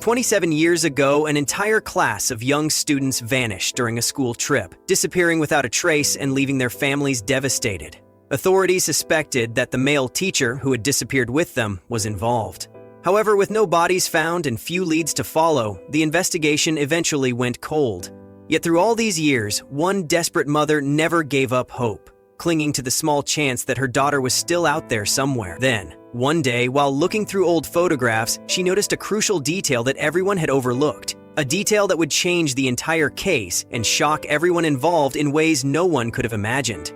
27 years ago, an entire class of young students vanished during a school trip, disappearing without a trace and leaving their families devastated. Authorities suspected that the male teacher who had disappeared with them was involved. However, with no bodies found and few leads to follow, the investigation eventually went cold. Yet through all these years, one desperate mother never gave up hope, clinging to the small chance that her daughter was still out there somewhere. Then, one day, while looking through old photographs, she noticed a crucial detail that everyone had overlooked. A detail that would change the entire case and shock everyone involved in ways no one could have imagined.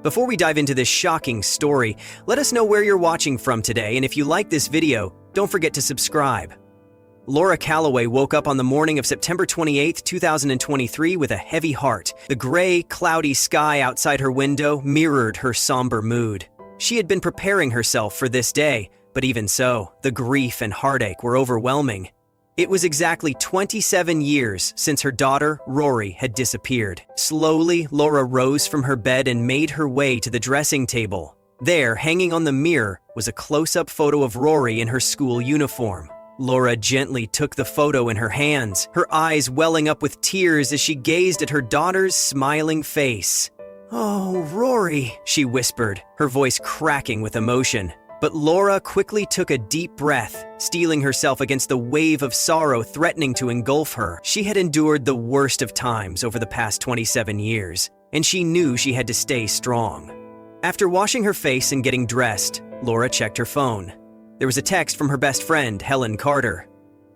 Before we dive into this shocking story, let us know where you're watching from today, and if you like this video, don't forget to subscribe. Laura Calloway woke up on the morning of September 28, 2023 with a heavy heart. The gray, cloudy sky outside her window mirrored her somber mood. She had been preparing herself for this day, but even so, the grief and heartache were overwhelming. It was exactly 27 years since her daughter, Rory, had disappeared. Slowly, Laura rose from her bed and made her way to the dressing table. There, hanging on the mirror, was a close-up photo of Rory in her school uniform. Laura gently took the photo in her hands, her eyes welling up with tears as she gazed at her daughter's smiling face. "Oh, Rory," she whispered, her voice cracking with emotion. But Laura quickly took a deep breath, steeling herself against the wave of sorrow threatening to engulf her. She had endured the worst of times over the past 27 years, and she knew she had to stay strong. After washing her face and getting dressed, Laura checked her phone. There was a text from her best friend, Helen Carter.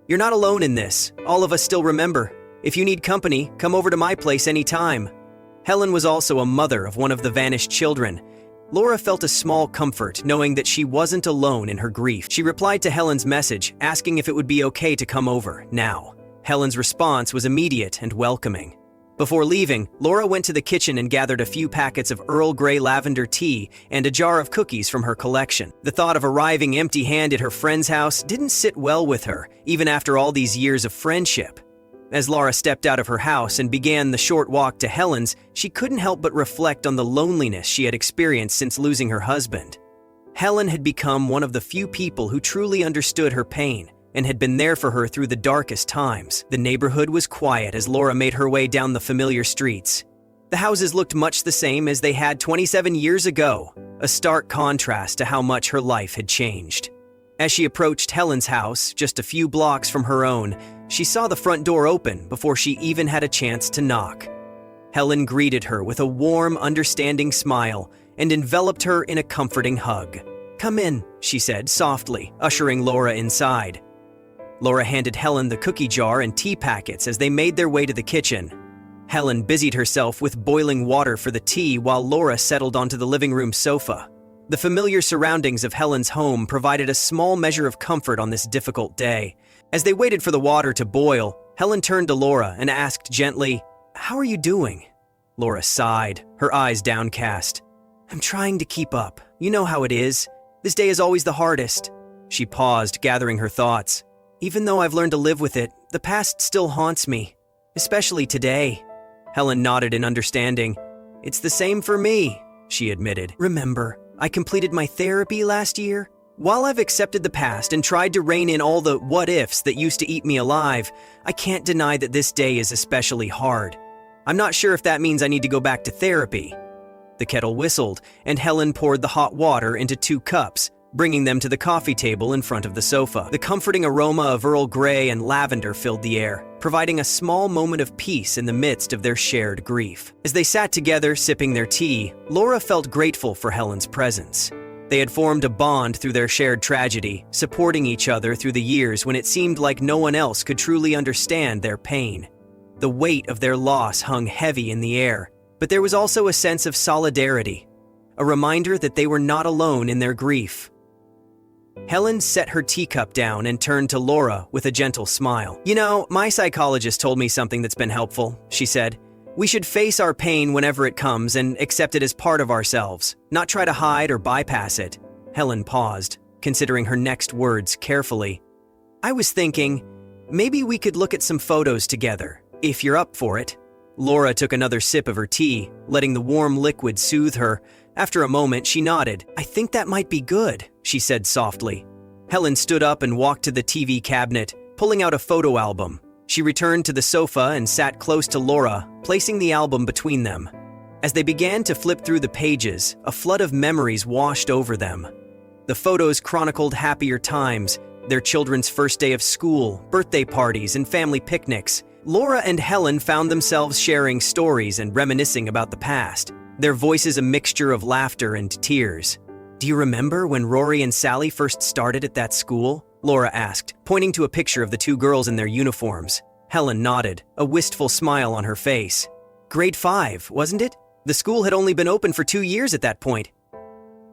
"You're not alone in this. All of us still remember. If you need company, come over to my place anytime." Helen was also a mother of one of the vanished children. Laura felt a small comfort knowing that she wasn't alone in her grief. She replied to Helen's message, asking if it would be okay to come over now. Helen's response was immediate and welcoming. Before leaving, Laura went to the kitchen and gathered a few packets of Earl Grey lavender tea and a jar of cookies from her collection. The thought of arriving empty-handed at her friend's house didn't sit well with her, even after all these years of friendship. As Laura stepped out of her house and began the short walk to Helen's, she couldn't help but reflect on the loneliness she had experienced since losing her husband. Helen had become one of the few people who truly understood her pain and had been there for her through the darkest times. The neighborhood was quiet as Laura made her way down the familiar streets. The houses looked much the same as they had 27 years ago, a stark contrast to how much her life had changed. As she approached Helen's house, just a few blocks from her own, she saw the front door open before she even had a chance to knock. Helen greeted her with a warm, understanding smile and enveloped her in a comforting hug. "Come in," she said softly, ushering Laura inside. Laura handed Helen the cookie jar and tea packets as they made their way to the kitchen. Helen busied herself with boiling water for the tea while Laura settled onto the living room sofa. The familiar surroundings of Helen's home provided a small measure of comfort on this difficult day. As they waited for the water to boil, Helen turned to Laura and asked gently, "How are you doing?" Laura sighed, her eyes downcast. "I'm trying to keep up. You know how it is. This day is always the hardest." She paused, gathering her thoughts. "Even though I've learned to live with it, the past still haunts me, especially today." Helen nodded in understanding. "It's the same for me," she admitted. "Remember, I completed my therapy last year? While I've accepted the past and tried to rein in all the what-ifs that used to eat me alive, I can't deny that this day is especially hard. I'm not sure if that means I need to go back to therapy." The kettle whistled, and Helen poured the hot water into 2 cups, bringing them to the coffee table in front of the sofa. The comforting aroma of Earl Grey and lavender filled the air, providing a small moment of peace in the midst of their shared grief. As they sat together, sipping their tea, Laura felt grateful for Helen's presence. They had formed a bond through their shared tragedy, supporting each other through the years when it seemed like no one else could truly understand their pain. The weight of their loss hung heavy in the air, but there was also a sense of solidarity, a reminder that they were not alone in their grief. Helen set her teacup down and turned to Laura with a gentle smile. "You know, my psychologist told me something that's been helpful," she said. "We should face our pain whenever it comes and accept it as part of ourselves, not try to hide or bypass it." Helen paused, considering her next words carefully. "I was thinking, maybe we could look at some photos together, if you're up for it." Laura took another sip of her tea, letting the warm liquid soothe her. After a moment, she nodded. "I think that might be good," she said softly. Helen stood up and walked to the TV cabinet, pulling out a photo album. She returned to the sofa and sat close to Laura, placing the album between them. As they began to flip through the pages, a flood of memories washed over them. The photos chronicled happier times, their children's first day of school, birthday parties, and family picnics. Laura and Helen found themselves sharing stories and reminiscing about the past, their voices a mixture of laughter and tears. "Do you remember when Rory and Sally first started at that school?" Laura asked, pointing to a picture of the two girls in their uniforms. Helen nodded, a wistful smile on her face. "Grade 5, wasn't it? The school had only been open for 2 years at that point."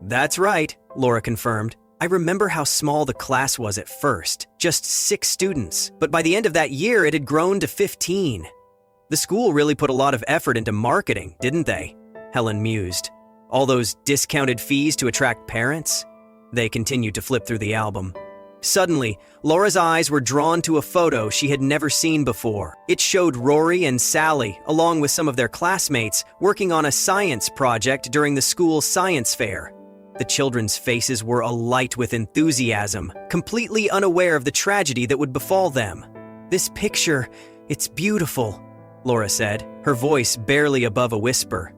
"That's right," Laura confirmed. "I remember how small the class was at first, just 6 students, but by the end of that year it had grown to 15. The school really put a lot of effort into marketing, didn't they?" Helen mused. "All those discounted fees to attract parents?" They continued to flip through the album. Suddenly, Laura's eyes were drawn to a photo she had never seen before. It showed Rory and Sally, along with some of their classmates, working on a science project during the school's science fair. The children's faces were alight with enthusiasm, completely unaware of the tragedy that would befall them. "This picture, it's beautiful," Laura said, her voice barely above a whisper.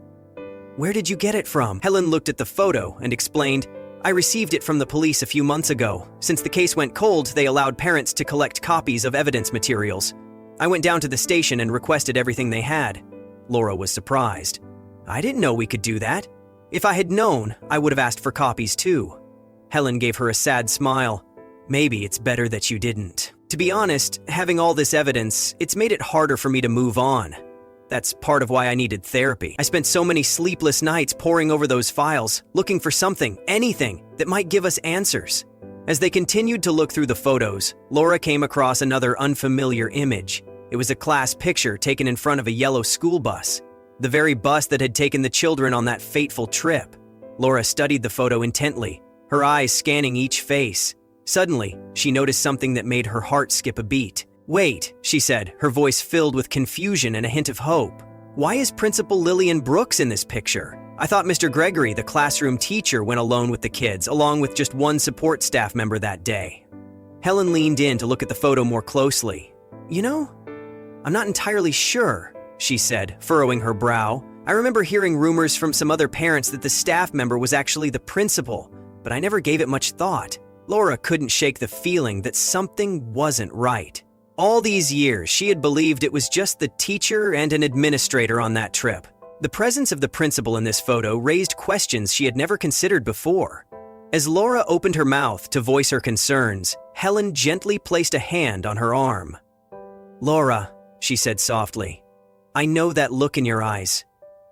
"Where did you get it from?" Helen looked at the photo and explained, "I received it from the police a few months ago. Since the case went cold, they allowed parents to collect copies of evidence materials. I went down to the station and requested everything they had." Laura was surprised. "I didn't know we could do that. If I had known, I would have asked for copies too." Helen gave her a sad smile. "Maybe it's better that you didn't. To be honest, having all this evidence, it's made it harder for me to move on. That's part of why I needed therapy. I spent so many sleepless nights poring over those files, looking for something, anything, that might give us answers." As they continued to look through the photos, Laura came across another unfamiliar image. It was a class picture taken in front of a yellow school bus, the very bus that had taken the children on that fateful trip. Laura studied the photo intently, her eyes scanning each face. Suddenly, she noticed something that made her heart skip a beat. "Wait," she said, her voice filled with confusion and a hint of hope. "Why is Principal Lillian Brooks in this picture? I thought Mr. Gregory, the classroom teacher, went alone with the kids, along with just one support staff member that day." Helen leaned in to look at the photo more closely. "You know, I'm not entirely sure," she said, furrowing her brow. "I remember hearing rumors from some other parents that the staff member was actually the principal, but I never gave it much thought." Laura couldn't shake the feeling that something wasn't right. All these years, she had believed it was just the teacher and an administrator on that trip. The presence of the principal in this photo raised questions she had never considered before. As Laura opened her mouth to voice her concerns, Helen gently placed a hand on her arm. "Laura," she said softly, "I know that look in your eyes.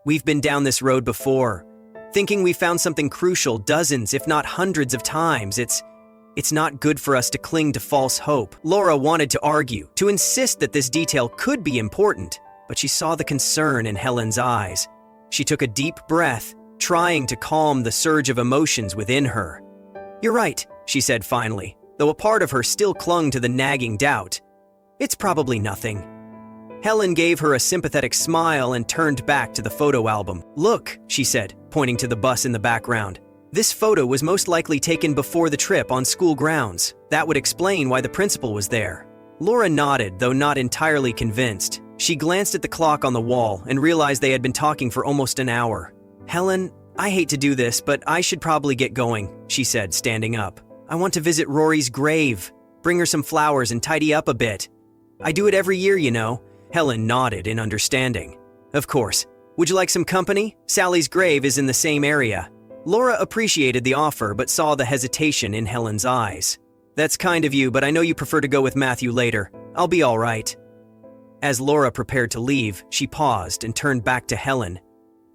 We've been down this road before, thinking we found something crucial dozens, if not hundreds of times. It's not good for us to cling to false hope." Laura wanted to argue, to insist that this detail could be important, but she saw the concern in Helen's eyes. She took a deep breath, trying to calm the surge of emotions within her. "You're right," she said finally, though a part of her still clung to the nagging doubt. "It's probably nothing." Helen gave her a sympathetic smile and turned back to the photo album. "Look," she said, pointing to the bus in the background. "This photo was most likely taken before the trip on school grounds. That would explain why the principal was there." Laura nodded, though not entirely convinced. She glanced at the clock on the wall and realized they had been talking for almost an hour. "Helen, I hate to do this, but I should probably get going," she said, standing up. "I want to visit Rory's grave, bring her some flowers and tidy up a bit. I do it every year, you know." Helen nodded in understanding. "Of course. Would you like some company? Sally's grave is in the same area." Laura appreciated the offer but saw the hesitation in Helen's eyes. "That's kind of you, but I know you prefer to go with Matthew later. I'll be all right." As Laura prepared to leave, she paused and turned back to Helen.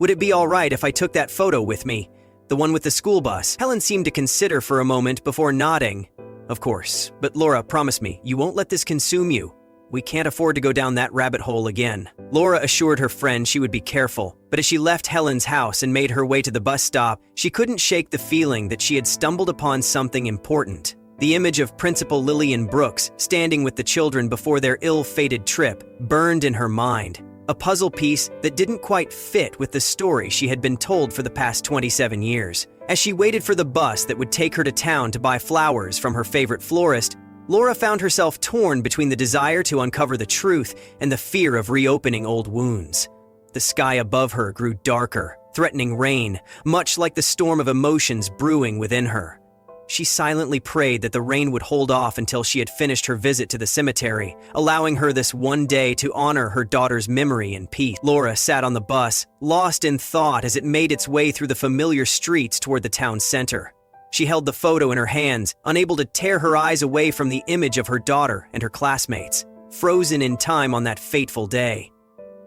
"Would it be all right if I took that photo with me? The one with the school bus?" Helen seemed to consider for a moment before nodding. "Of course, but Laura, promise me, you won't let this consume you. We can't afford to go down that rabbit hole again." Laura assured her friend she would be careful, but as she left Helen's house and made her way to the bus stop, she couldn't shake the feeling that she had stumbled upon something important. The image of Principal Lillian Brooks standing with the children before their ill-fated trip burned in her mind, a puzzle piece that didn't quite fit with the story she had been told for the past 27 years. As she waited for the bus that would take her to town to buy flowers from her favorite florist, Laura found herself torn between the desire to uncover the truth and the fear of reopening old wounds. The sky above her grew darker, threatening rain, much like the storm of emotions brewing within her. She silently prayed that the rain would hold off until she had finished her visit to the cemetery, allowing her this one day to honor her daughter's memory in peace. Laura sat on the bus, lost in thought as it made its way through the familiar streets toward the town center. She held the photo in her hands, unable to tear her eyes away from the image of her daughter and her classmates, frozen in time on that fateful day.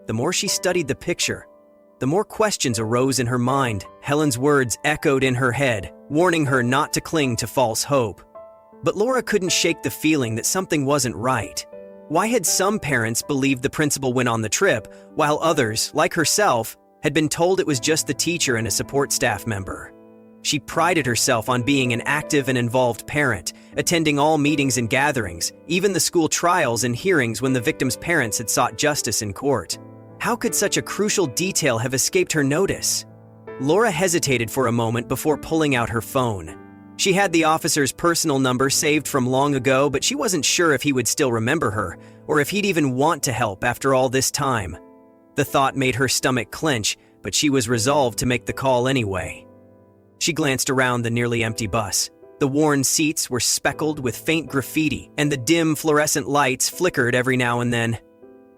The more she studied the picture, the more questions arose in her mind. Helen's words echoed in her head, warning her not to cling to false hope. But Laura couldn't shake the feeling that something wasn't right. Why had some parents believed the principal went on the trip, while others, like herself, had been told it was just the teacher and a support staff member? She prided herself on being an active and involved parent, attending all meetings and gatherings, even the school trials and hearings when the victim's parents had sought justice in court. How could such a crucial detail have escaped her notice? Laura hesitated for a moment before pulling out her phone. She had the officer's personal number saved from long ago, but she wasn't sure if he would still remember her, or if he'd even want to help after all this time. The thought made her stomach clench, but she was resolved to make the call anyway. She glanced around the nearly empty bus. The worn seats were speckled with faint graffiti, and the dim fluorescent lights flickered every now and then.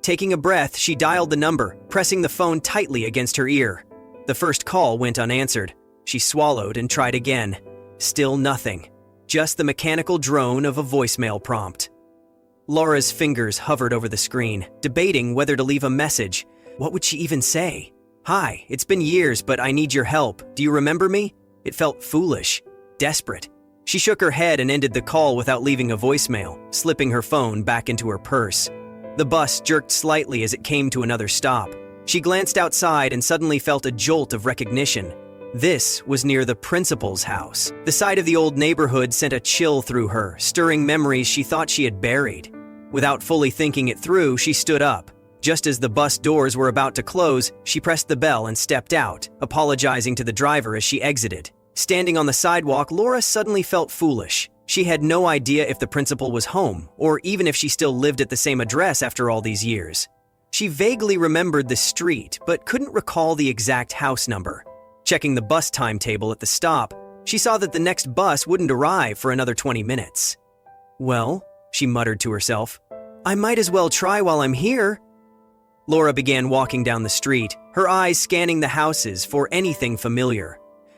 Taking a breath, she dialed the number, pressing the phone tightly against her ear. The first call went unanswered. She swallowed and tried again. Still nothing. Just the mechanical drone of a voicemail prompt. Laura's fingers hovered over the screen, debating whether to leave a message. What would she even say? "Hi, it's been years, but I need your help. Do you remember me?" It felt foolish, desperate. She shook her head and ended the call without leaving a voicemail, slipping her phone back into her purse. The bus jerked slightly as it came to another stop. She glanced outside and suddenly felt a jolt of recognition. This was near the principal's house. The sight of the old neighborhood sent a chill through her, stirring memories she thought she had buried. Without fully thinking it through, she stood up. Just as the bus doors were about to close, she pressed the bell and stepped out, apologizing to the driver as she exited. Standing on the sidewalk, Laura suddenly felt foolish. She had no idea if the principal was home, or even if she still lived at the same address after all these years. She vaguely remembered the street, but couldn't recall the exact house number. Checking the bus timetable at the stop, she saw that the next bus wouldn't arrive for another 20 minutes. "Well," she muttered to herself, "I might as well try while I'm here." Laura began walking down the street, her eyes scanning the houses for anything familiar.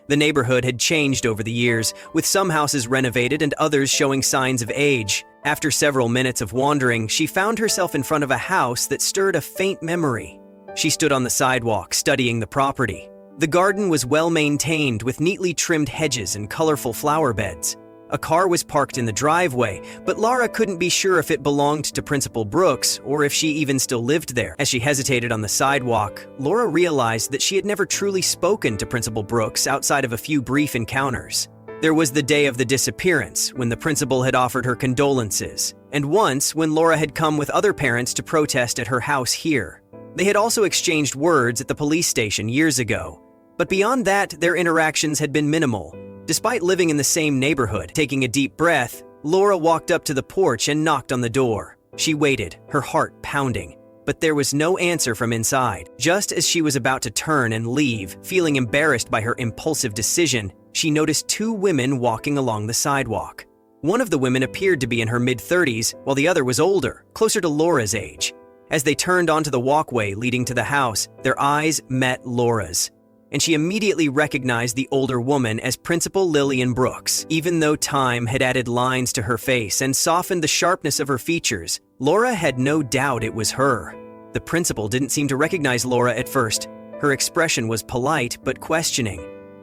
The neighborhood had changed over the years, with some houses renovated and others showing signs of age. After several minutes of wandering, she found herself in front of a house that stirred a faint memory. She stood on the sidewalk, studying the property. The garden was well maintained, with neatly trimmed hedges and colorful flower beds. A car was parked in the driveway, but Laura couldn't be sure if it belonged to Principal Brooks or if she even still lived there. As she hesitated on the sidewalk, Laura realized that she had never truly spoken to Principal Brooks outside of a few brief encounters. There was the day of the disappearance, when the principal had offered her condolences, and once when Laura had come with other parents to protest at her house here. They had also exchanged words at the police station years ago, but beyond that, their interactions had been minimal. Despite living in the same neighborhood, taking a deep breath, Laura walked up to the porch and knocked on the door. She waited, her heart pounding, but there was no answer from inside. Just as she was about to turn and leave, feeling embarrassed by her impulsive decision, she noticed two women walking along the sidewalk. One of the women appeared to be in her mid-30s, while the other was older, closer to Laura's age. As they turned onto the walkway leading to the house, their eyes met Laura's, and she immediately recognized the older woman as Principal Lillian Brooks. Even though time had added lines to her face and softened the sharpness of her features, Laura had no doubt it was her. The principal didn't seem to recognize Laura at first. Her expression was polite but questioning.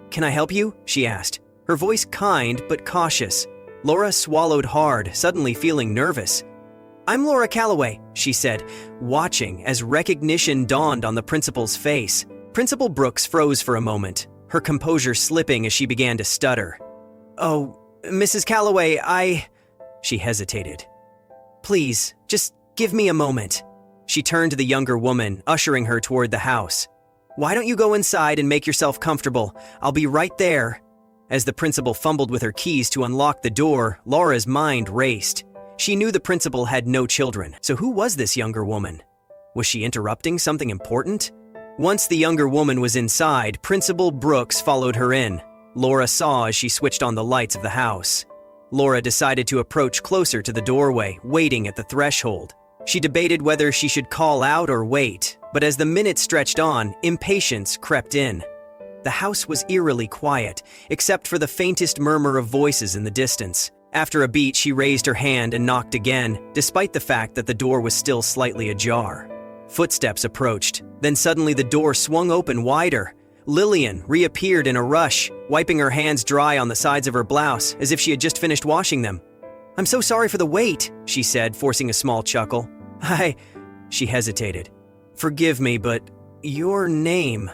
"Can I help you?" she asked, her voice kind but cautious. Laura swallowed hard, suddenly feeling nervous. "I'm Laura Calloway," she said, watching as recognition dawned on the principal's face. Principal Brooks froze for a moment, her composure slipping as she began to stutter. "Oh, Mrs. Calloway, She hesitated. "Please, just give me a moment." She turned to the younger woman, ushering her toward the house. "Why don't you go inside and make yourself comfortable? I'll be right there." As the principal fumbled with her keys to unlock the door, Laura's mind raced. She knew the principal had no children, so who was this younger woman? Was she interrupting something important? Once the younger woman was inside, Principal Brooks followed her in. Laura saw as she switched on the lights of the house. Laura decided to approach closer to the doorway, waiting at the threshold. She debated whether she should call out or wait, but as the minutes stretched on, impatience crept in. The house was eerily quiet, except for the faintest murmur of voices in the distance. After a beat, she raised her hand and knocked again, despite the fact that the door was still slightly ajar. Footsteps approached, then suddenly the door swung open wider. Lillian reappeared in a rush, wiping her hands dry on the sides of her blouse as if she had just finished washing them. "I'm so sorry for the wait," she said, forcing a small chuckle. She hesitated. "Forgive me, but your name...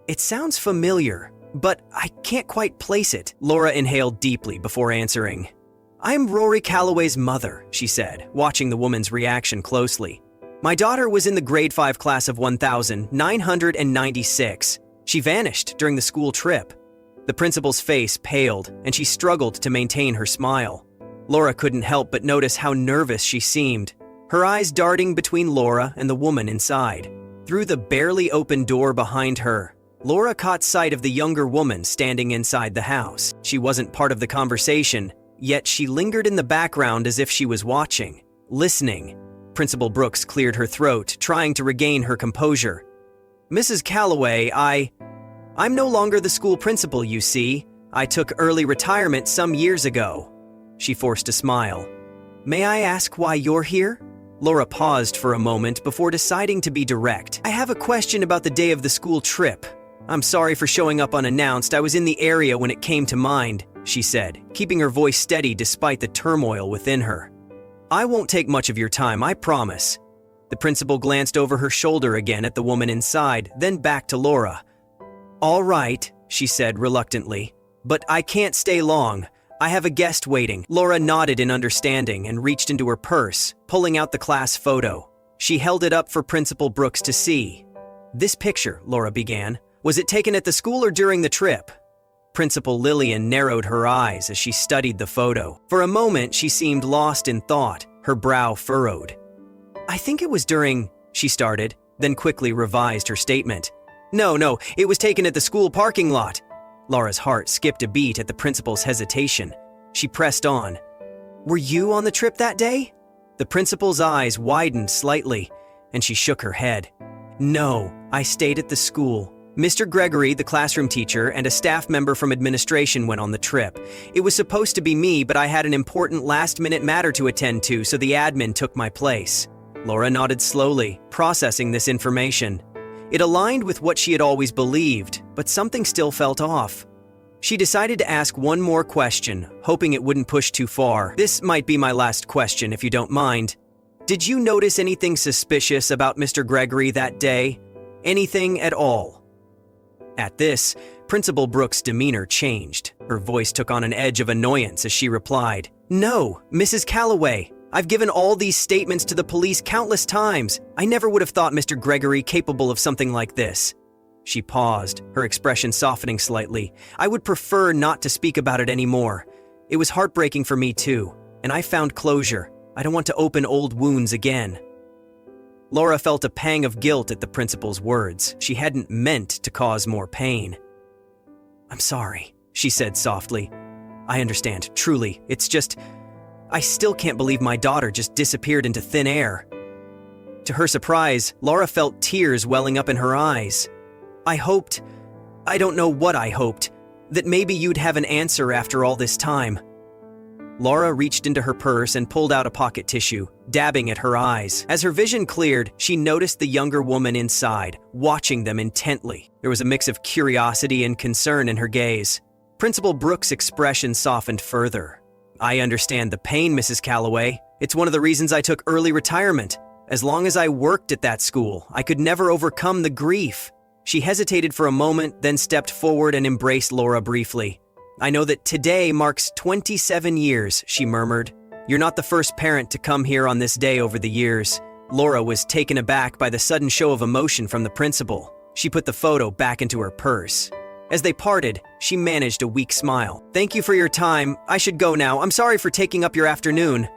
It sounds familiar, but I can't quite place it." Laura inhaled deeply before answering. "I'm Rory Calloway's mother," she said, watching the woman's reaction closely. "My daughter was in the grade 5 class of 1996. She vanished during the school trip." The principal's face paled, and she struggled to maintain her smile. Laura couldn't help but notice how nervous she seemed, her eyes darting between Laura and the woman inside. Through the barely open door behind her, Laura caught sight of the younger woman standing inside the house. She wasn't part of the conversation, yet she lingered in the background as if she was watching, listening. Principal Brooks cleared her throat, trying to regain her composure. "Mrs. Calloway, I'm no longer the school principal, you see. I took early retirement some years ago." She forced a smile. "May I ask why you're here?" Laura paused for a moment before deciding to be direct. "I have a question about the day of the school trip. I'm sorry for showing up unannounced. I was in the area when it came to mind," she said, keeping her voice steady despite the turmoil within her. "I won't take much of your time, I promise." The principal glanced over her shoulder again at the woman inside, then back to Laura. "All right," she said reluctantly, "but I can't stay long. I have a guest waiting." Laura nodded in understanding and reached into her purse, pulling out the class photo. She held it up for Principal Brooks to see. "This picture," Laura began, "was it taken at the school or during the trip?" Principal Lillian narrowed her eyes as she studied the photo. For a moment, she seemed lost in thought, her brow furrowed. "I think it was during," she started, then quickly revised her statement. No, it was taken at the school parking lot." Laura's heart skipped a beat at the principal's hesitation. She pressed on. "Were you on the trip that day?" The principal's eyes widened slightly, and she shook her head. "No, I stayed at the school. Mr. Gregory, the classroom teacher, and a staff member from administration went on the trip. It was supposed to be me, but I had an important last-minute matter to attend to, so the admin took my place." Laura nodded slowly, processing this information. It aligned with what she had always believed, but something still felt off. She decided to ask one more question, hoping it wouldn't push too far. "This might be my last question, if you don't mind. Did you notice anything suspicious about Mr. Gregory that day? Anything at all?" At this, Principal Brooks' demeanor changed. Her voice took on an edge of annoyance as she replied, "No, Mrs. Calloway. I've given all these statements to the police countless times. I never would have thought Mr. Gregory capable of something like this." She paused, her expression softening slightly. "I would prefer not to speak about it anymore. It was heartbreaking for me too, and I found closure. I don't want to open old wounds again." Laura felt a pang of guilt at the principal's words. She hadn't meant to cause more pain. "I'm sorry," she said softly. "I understand, truly. It's just... I still can't believe my daughter just disappeared into thin air." To her surprise, Laura felt tears welling up in her eyes. I don't know what I hoped, that maybe you'd have an answer after all this time." Laura reached into her purse and pulled out a pocket tissue, dabbing at her eyes. As her vision cleared, she noticed the younger woman inside, watching them intently. There was a mix of curiosity and concern in her gaze. Principal Brooks' expression softened further. "I understand the pain, Mrs. Calloway. It's one of the reasons I took early retirement. As long as I worked at that school, I could never overcome the grief." She hesitated for a moment, then stepped forward and embraced Laura briefly. "I know that today marks 27 years, she murmured. "You're not the first parent to come here on this day over the years." Laura was taken aback by the sudden show of emotion from the principal. She put the photo back into her purse. As they parted, she managed a weak smile. "Thank you for your time. I should go now. I'm sorry for taking up your afternoon."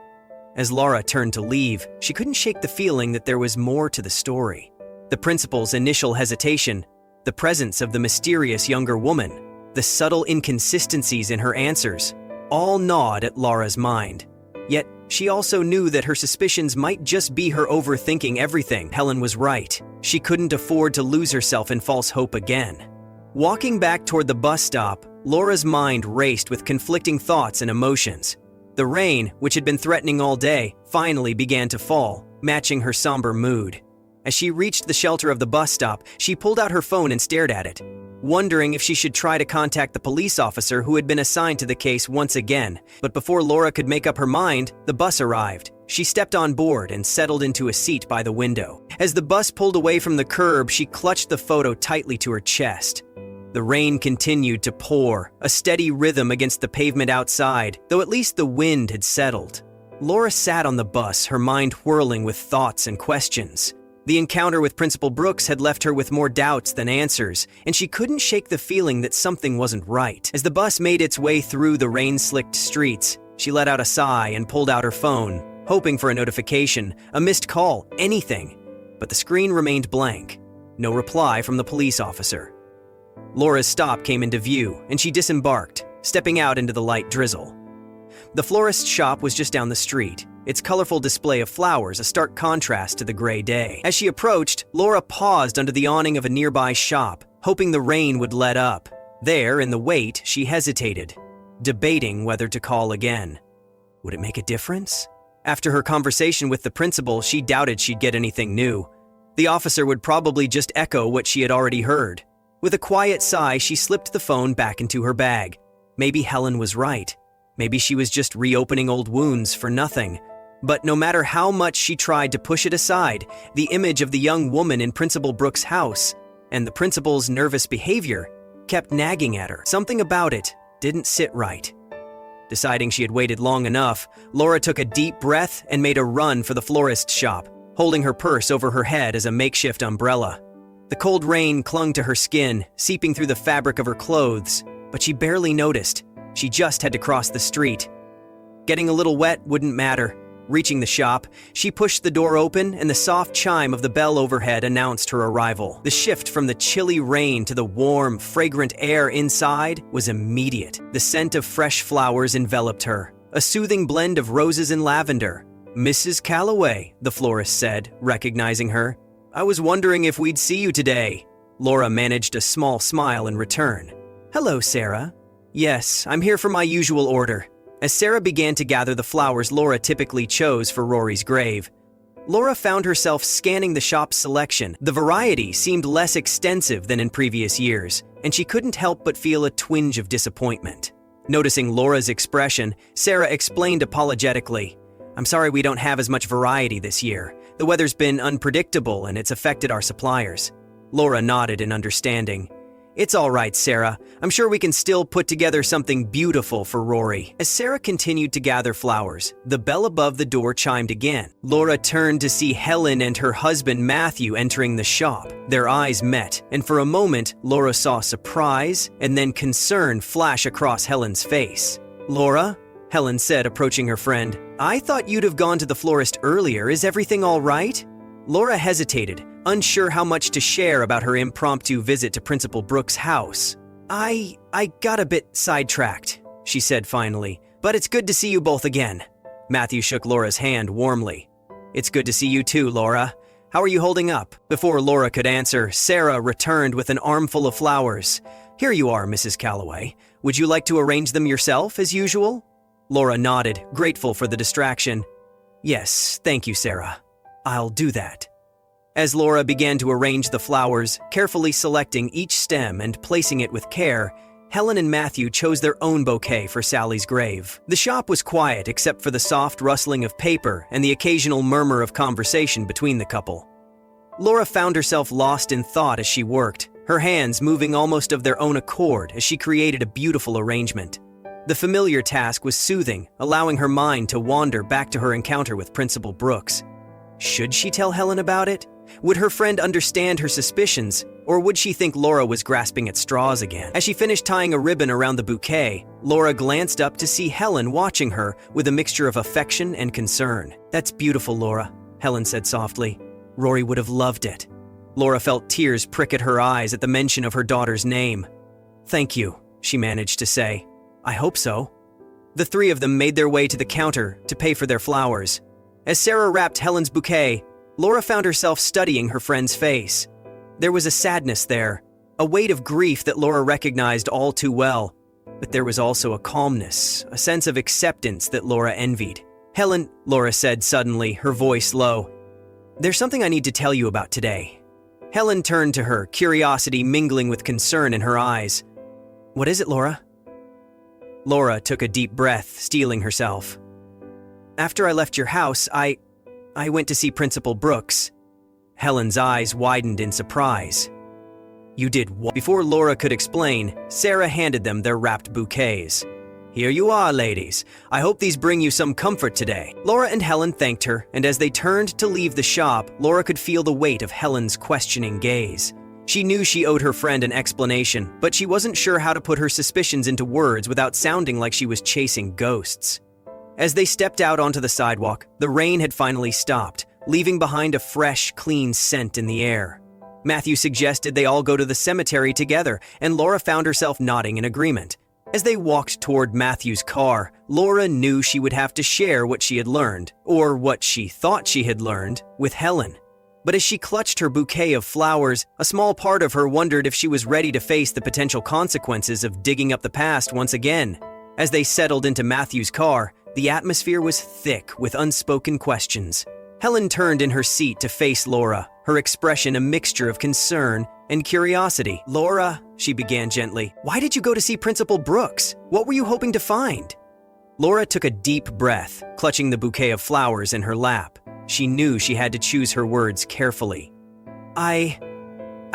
As Laura turned to leave, she couldn't shake the feeling that there was more to the story. The principal's initial hesitation, the presence of the mysterious younger woman, the subtle inconsistencies in her answers, all gnawed at Laura's mind. Yet, she also knew that her suspicions might just be her overthinking everything. Helen was right. She couldn't afford to lose herself in false hope again. Walking back toward the bus stop, Laura's mind raced with conflicting thoughts and emotions. The rain, which had been threatening all day, finally began to fall, matching her somber mood. As she reached the shelter of the bus stop, she pulled out her phone and stared at it, wondering if she should try to contact the police officer who had been assigned to the case once again. But before Laura could make up her mind, the bus arrived. She stepped on board and settled into a seat by the window. As the bus pulled away from the curb, she clutched the photo tightly to her chest. The rain continued to pour, a steady rhythm against the pavement outside, though at least the wind had settled. Laura sat on the bus, her mind whirling with thoughts and questions. The encounter with Principal Brooks had left her with more doubts than answers, and she couldn't shake the feeling that something wasn't right. As the bus made its way through the rain-slicked streets, she let out a sigh and pulled out her phone, hoping for a notification, a missed call, anything. But the screen remained blank. No reply from the police officer. Laura's stop came into view, and she disembarked, stepping out into the light drizzle. The florist's shop was just down the street, its colorful display of flowers a stark contrast to the gray day. As she approached, Laura paused under the awning of a nearby shop, hoping the rain would let up. There, in the wait, she hesitated, debating whether to call again. Would it make a difference? After her conversation with the principal, she doubted she'd get anything new. The officer would probably just echo what she had already heard. With a quiet sigh, she slipped the phone back into her bag. Maybe Helen was right. Maybe she was just reopening old wounds for nothing. But no matter how much she tried to push it aside, the image of the young woman in Principal Brooks' house and the principal's nervous behavior kept nagging at her. Something about it didn't sit right. Deciding she had waited long enough, Laura took a deep breath and made a run for the florist's shop, holding her purse over her head as a makeshift umbrella. The cold rain clung to her skin, seeping through the fabric of her clothes, but she barely noticed. She just had to cross the street. Getting a little wet wouldn't matter. Reaching the shop, she pushed the door open and the soft chime of the bell overhead announced her arrival. The shift from the chilly rain to the warm, fragrant air inside was immediate. The scent of fresh flowers enveloped her, a soothing blend of roses and lavender. "Mrs. Calloway," the florist said, recognizing her. "I was wondering if we'd see you today." Laura managed a small smile in return. "Hello, Sarah." "Yes, I'm here for my usual order." As Sarah began to gather the flowers Laura typically chose for Rory's grave, Laura found herself scanning the shop's selection. The variety seemed less extensive than in previous years, and she couldn't help but feel a twinge of disappointment. Noticing Laura's expression, Sarah explained apologetically, "I'm sorry we don't have as much variety this year. The weather's been unpredictable and it's affected our suppliers." Laura nodded in understanding. "It's all right, Sarah. I'm sure we can still put together something beautiful for Rory." As Sarah continued to gather flowers, the bell above the door chimed again. Laura turned to see Helen and her husband Matthew entering the shop. Their eyes met, and for a moment, Laura saw surprise and then concern flash across Helen's face. "Laura?" Helen said, approaching her friend. "I thought you'd have gone to the florist earlier. Is everything all right?" Laura hesitated, unsure how much to share about her impromptu visit to Principal Brooks' house. I got a bit sidetracked," she said finally, "but it's good to see you both again." Matthew shook Laura's hand warmly. "It's good to see you too, Laura. How are you holding up?" Before Laura could answer, Sarah returned with an armful of flowers. "Here you are, Mrs. Calloway. Would you like to arrange them yourself, as usual?" Laura nodded, grateful for the distraction. "Yes, thank you, Sarah. I'll do that." As Laura began to arrange the flowers, carefully selecting each stem and placing it with care, Helen and Matthew chose their own bouquet for Sally's grave. The shop was quiet except for the soft rustling of paper and the occasional murmur of conversation between the couple. Laura found herself lost in thought as she worked, her hands moving almost of their own accord as she created a beautiful arrangement. The familiar task was soothing, allowing her mind to wander back to her encounter with Principal Brooks. Should she tell Helen about it? Would her friend understand her suspicions, Or would she think Laura was grasping at straws again? As she finished tying a ribbon around the bouquet, Laura glanced up to see Helen watching her with a mixture of affection and concern. "That's beautiful, Laura," Helen said softly. "Rory would have loved it." Laura felt tears prick at her eyes at the mention of her daughter's name. "Thank you," she managed to say. "I hope so." The three of them made their way to the counter to pay for their flowers. As Sarah wrapped Helen's bouquet, Laura found herself studying her friend's face. There was a sadness there, a weight of grief that Laura recognized all too well. But there was also a calmness, a sense of acceptance that Laura envied. "Helen," Laura said suddenly, her voice low, "there's something I need to tell you about today." Helen turned to her, curiosity mingling with concern in her eyes. "What is it, Laura?" Laura took a deep breath, steeling herself. "After I left your house, I went to see Principal Brooks." Helen's eyes widened in surprise. "You did what?" Before Laura could explain, Sarah handed them their wrapped bouquets. "Here you are, ladies. I hope these bring you some comfort today." Laura and Helen thanked her, and as they turned to leave the shop, Laura could feel the weight of Helen's questioning gaze. She knew she owed her friend an explanation, but she wasn't sure how to put her suspicions into words without sounding like she was chasing ghosts. As they stepped out onto the sidewalk, the rain had finally stopped, leaving behind a fresh, clean scent in the air. Matthew suggested they all go to the cemetery together, and Laura found herself nodding in agreement. As they walked toward Matthew's car, Laura knew she would have to share what she had learned, or what she thought she had learned, with Helen. But as she clutched her bouquet of flowers, a small part of her wondered if she was ready to face the potential consequences of digging up the past once again. As they settled into Matthew's car, the atmosphere was thick with unspoken questions. Helen turned in her seat to face Laura, her expression a mixture of concern and curiosity. "Laura," she began gently, "why did you go to see Principal Brooks? What were you hoping to find?" Laura took a deep breath, clutching the bouquet of flowers in her lap. She knew she had to choose her words carefully. I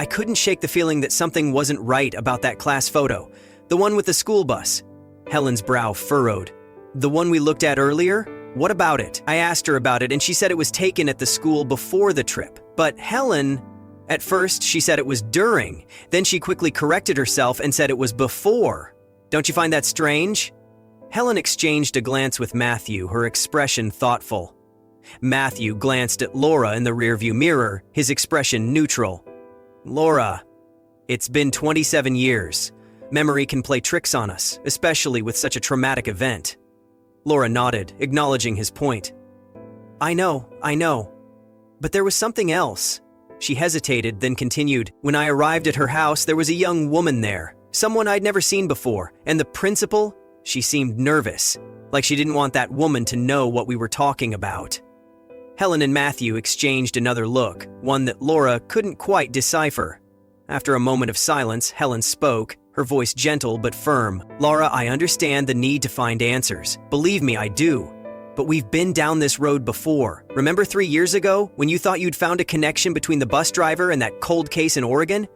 couldn't shake the feeling that something wasn't right about that class photo, the one with the school bus." Helen's brow furrowed. "The one we looked at earlier? What about it?" I asked her about it and she said it was taken at the school before the trip. But Helen, at first she said it was during, then she quickly corrected herself and said it was before. "Don't you find that strange?" Helen exchanged a glance with Matthew, her expression thoughtful. Matthew glanced at Laura in the rearview mirror, his expression neutral. "Laura, it's been 27 years. Memory can play tricks on us, especially with such a traumatic event." Laura nodded, acknowledging his point. I know. But there was something else." She hesitated, then continued. "When I arrived at her house, there was a young woman there, someone I'd never seen before, and the principal, she seemed nervous, like she didn't want that woman to know what we were talking about." Helen and Matthew exchanged another look, one that Laura couldn't quite decipher. After a moment of silence, Helen spoke, her voice gentle but firm. "Laura, I understand the need to find answers. Believe me, I do. But we've been down this road before. Remember 3 years ago, when you thought you'd found a connection between the bus driver and that cold case in Oregon?"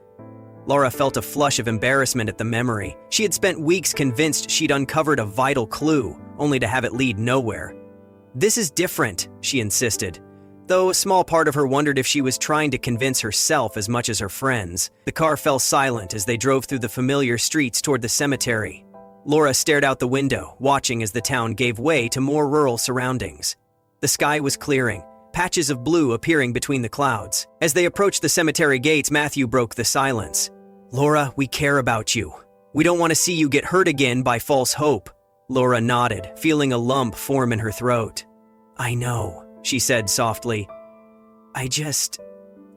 Laura felt a flush of embarrassment at the memory. She had spent weeks convinced she'd uncovered a vital clue, only to have it lead nowhere. "This is different," she insisted, though a small part of her wondered if she was trying to convince herself as much as her friends. The car fell silent as they drove through the familiar streets toward the cemetery. Laura stared out the window, watching as the town gave way to more rural surroundings. The sky was clearing, patches of blue appearing between the clouds. As they approached the cemetery gates, Matthew broke the silence. "Laura, we care about you. We don't want to see you get hurt again by false hope." Laura nodded, feeling a lump form in her throat. "I know," she said softly. I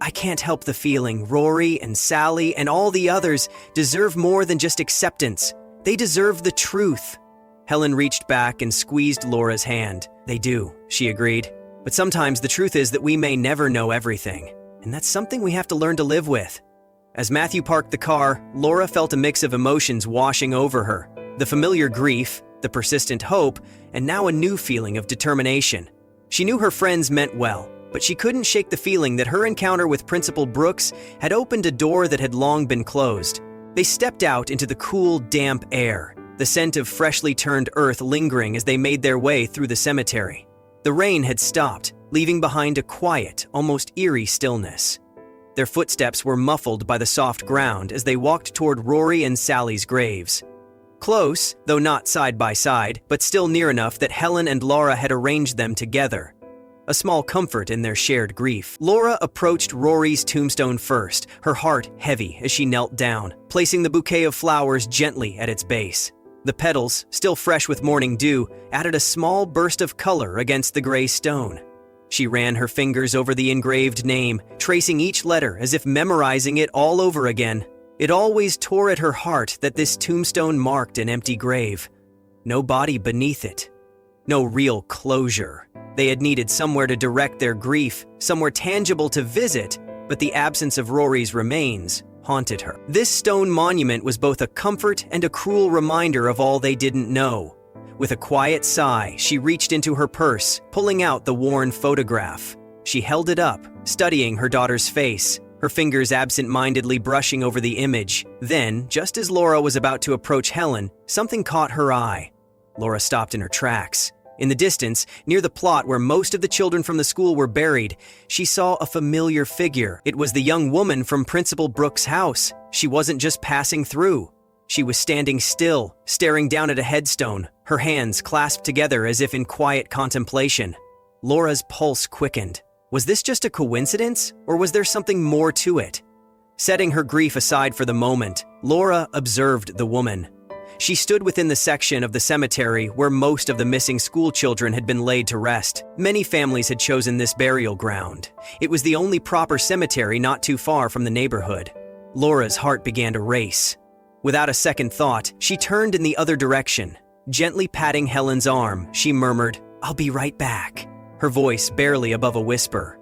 can't help the feeling Rory and Sally and all the others deserve more than just acceptance. They deserve the truth." Helen reached back and squeezed Laura's hand. "They do," she agreed. "But sometimes the truth is that we may never know everything, and that's something we have to learn to live with." As Matthew parked the car, Laura felt a mix of emotions washing over her. The familiar grief, the persistent hope, and now a new feeling of determination. She knew her friends meant well, but she couldn't shake the feeling that her encounter with Principal Brooks had opened a door that had long been closed. They stepped out into the cool, damp air, the scent of freshly turned earth lingering as they made their way through the cemetery. The rain had stopped, leaving behind a quiet, almost eerie stillness. Their footsteps were muffled by the soft ground as they walked toward Rory and Sally's graves. Close, though not side by side, but still near enough that Helen and Laura had arranged them together. A small comfort in their shared grief. Laura approached Rory's tombstone first, her heart heavy as she knelt down, placing the bouquet of flowers gently at its base. The petals, still fresh with morning dew, added a small burst of color against the gray stone. She ran her fingers over the engraved name, tracing each letter as if memorizing it all over again. It always tore at her heart that this tombstone marked an empty grave. No body beneath it. No real closure. They had needed somewhere to direct their grief, somewhere tangible to visit, but the absence of Rory's remains haunted her. This stone monument was both a comfort and a cruel reminder of all they didn't know. With a quiet sigh, she reached into her purse, pulling out the worn photograph. She held it up, studying her daughter's face, her fingers absent-mindedly brushing over the image. Then, just as Laura was about to approach Helen, something caught her eye. Laura stopped in her tracks. In the distance, near the plot where most of the children from the school were buried, she saw a familiar figure. It was the young woman from Principal Brooks' house. She wasn't just passing through. She was standing still, staring down at a headstone, her hands clasped together as if in quiet contemplation. Laura's pulse quickened. Was this just a coincidence, or was there something more to it? Setting her grief aside for the moment, Laura observed the woman. She stood within the section of the cemetery where most of the missing school children had been laid to rest. Many families had chosen this burial ground. It was the only proper cemetery not too far from the neighborhood. Laura's heart began to race. Without a second thought, she turned in the other direction. Gently patting Helen's arm, she murmured, "I'll be right back," her voice barely above a whisper.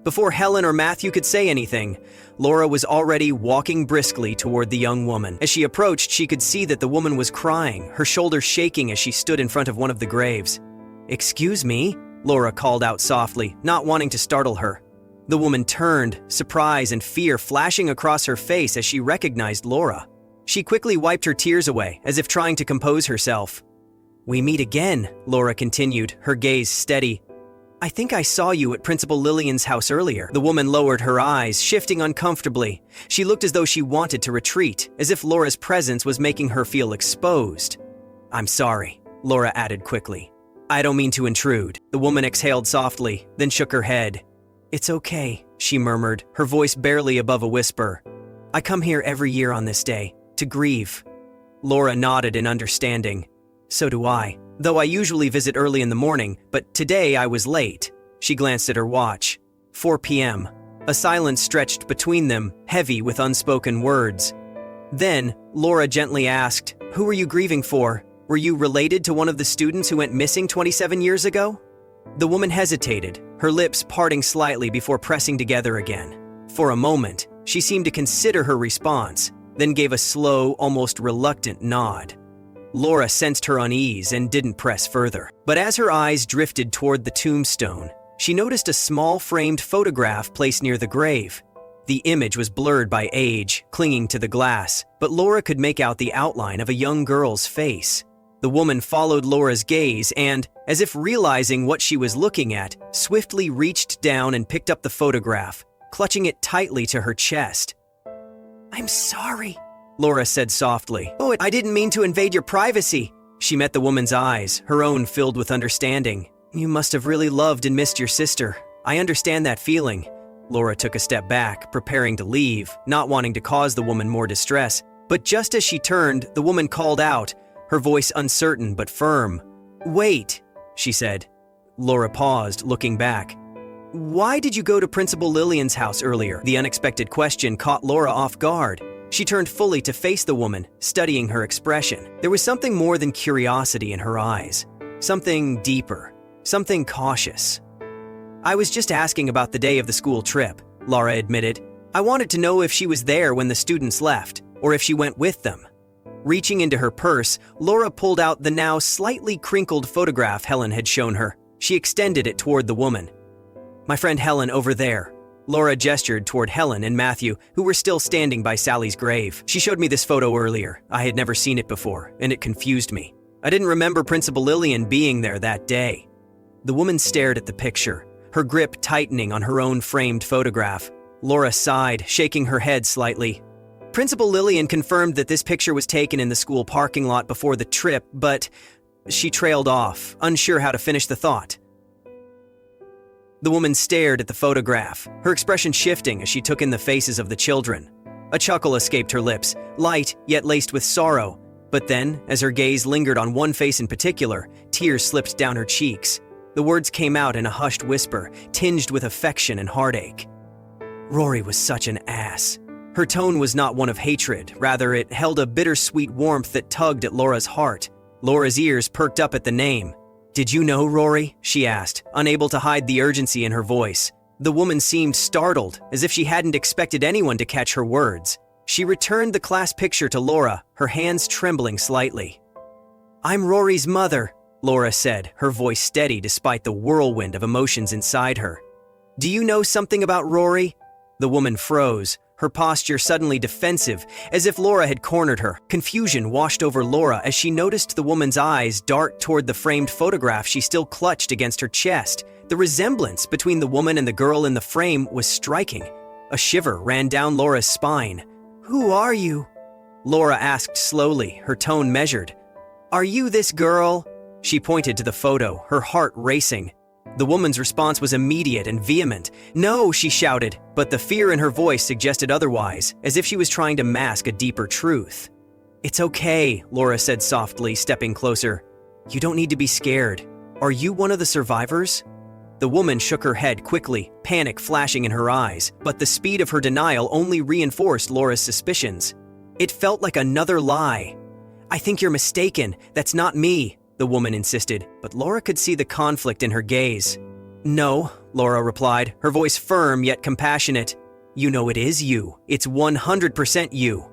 Before Helen or Matthew could say anything, Laura was already walking briskly toward the young woman. As she approached, she could see that the woman was crying, her shoulders shaking as she stood in front of one of the graves. "Excuse me," Laura called out softly, not wanting to startle her. The woman turned, surprise and fear flashing across her face as she recognized Laura. She quickly wiped her tears away, as if trying to compose herself. "We meet again," Laura continued, her gaze steady. "I think I saw you at Principal Lillian's house earlier." The woman lowered her eyes, shifting uncomfortably. She looked as though she wanted to retreat, as if Laura's presence was making her feel exposed. "I'm sorry," Laura added quickly. "I don't mean to intrude." The woman exhaled softly, then shook her head. "It's okay," she murmured, her voice barely above a whisper. "I come here every year on this day, to grieve." Laura nodded in understanding. "So do I. Though I usually visit early in the morning, but today I was late." She glanced at her watch. 4 p.m. A silence stretched between them, heavy with unspoken words. Then, Laura gently asked, "Who were you grieving for? Were you related to one of the students who went missing 27 years ago?" The woman hesitated, her lips parting slightly before pressing together again. For a moment, she seemed to consider her response, then gave a slow, almost reluctant nod. Laura sensed her unease and didn't press further. But as her eyes drifted toward the tombstone, she noticed a small framed photograph placed near the grave. The image was blurred by age, clinging to the glass, but Laura could make out the outline of a young girl's face. The woman followed Laura's gaze and, as if realizing what she was looking at, swiftly reached down and picked up the photograph, clutching it tightly to her chest. "I'm sorry," Laura said softly. "Oh, I didn't mean to invade your privacy." She met the woman's eyes, her own filled with understanding. "You must have really loved and missed your sister. I understand that feeling." Laura took a step back, preparing to leave, not wanting to cause the woman more distress. But just as she turned, the woman called out, her voice uncertain but firm. "Wait," she said. Laura paused, looking back. "Why did you go to Principal Lillian's house earlier?" The unexpected question caught Laura off guard. She turned fully to face the woman, studying her expression. There was something more than curiosity in her eyes. Something deeper. Something cautious. "I was just asking about the day of the school trip," Laura admitted. "I wanted to know if she was there when the students left, or if she went with them." Reaching into her purse, Laura pulled out the now slightly crinkled photograph Helen had shown her. She extended it toward the woman. "My friend Helen over there." Laura gestured toward Helen and Matthew, who were still standing by Sally's grave. "She showed me this photo earlier. I had never seen it before, and it confused me. I didn't remember Principal Lillian being there that day." The woman stared at the picture, her grip tightening on her own framed photograph. Laura sighed, shaking her head slightly. Principal Lillian confirmed that this picture was taken in the school parking lot before the trip, but she trailed off, unsure how to finish the thought. The woman stared at the photograph, her expression shifting as she took in the faces of the children. A chuckle escaped her lips, light yet laced with sorrow. But then, as her gaze lingered on one face in particular, tears slipped down her cheeks. The words came out in a hushed whisper, tinged with affection and heartache. Rory was such an ass. Her tone was not one of hatred, rather it held a bittersweet warmth that tugged at Laura's heart. Laura's ears perked up at the name. "Did you know Rory?" she asked, unable to hide the urgency in her voice. The woman seemed startled, as if she hadn't expected anyone to catch her words. She returned the class picture to Laura, her hands trembling slightly. "I'm Rory's mother," Laura said, her voice steady despite the whirlwind of emotions inside her. "Do you know something about Rory?" The woman froze, her posture suddenly defensive, as if Laura had cornered her. Confusion washed over Laura as she noticed the woman's eyes dart toward the framed photograph she still clutched against her chest. The resemblance between the woman and the girl in the frame was striking. A shiver ran down Laura's spine. "Who are you?" Laura asked slowly, her tone measured. "Are you this girl?" She pointed to the photo, her heart racing. The woman's response was immediate and vehement. "No," she shouted, but the fear in her voice suggested otherwise, as if she was trying to mask a deeper truth. "It's okay," Laura said softly, stepping closer. "You don't need to be scared. Are you one of the survivors?" The woman shook her head quickly, panic flashing in her eyes, but the speed of her denial only reinforced Laura's suspicions. It felt like another lie. "I think you're mistaken. That's not me," the woman insisted, but Laura could see the conflict in her gaze. "No," Laura replied, her voice firm yet compassionate. "You know it is you. It's 100% you."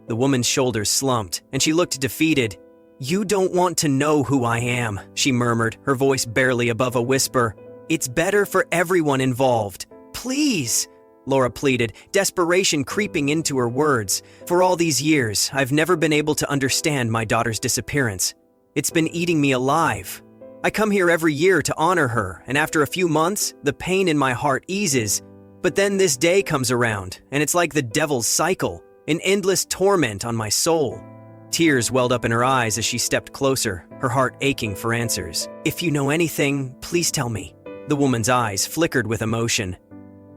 The woman's shoulders slumped, and she looked defeated. "You don't want to know who I am," she murmured, her voice barely above a whisper. "It's better for everyone involved. Please," Laura pleaded, desperation creeping into her words. "For all these years, I've never been able to understand my daughter's disappearance. It's been eating me alive. I come here every year to honor her, and after a few months, the pain in my heart eases. But then this day comes around, and it's like the devil's cycle, an endless torment on my soul." Tears welled up in her eyes as she stepped closer, her heart aching for answers. "If you know anything, please tell me." The woman's eyes flickered with emotion.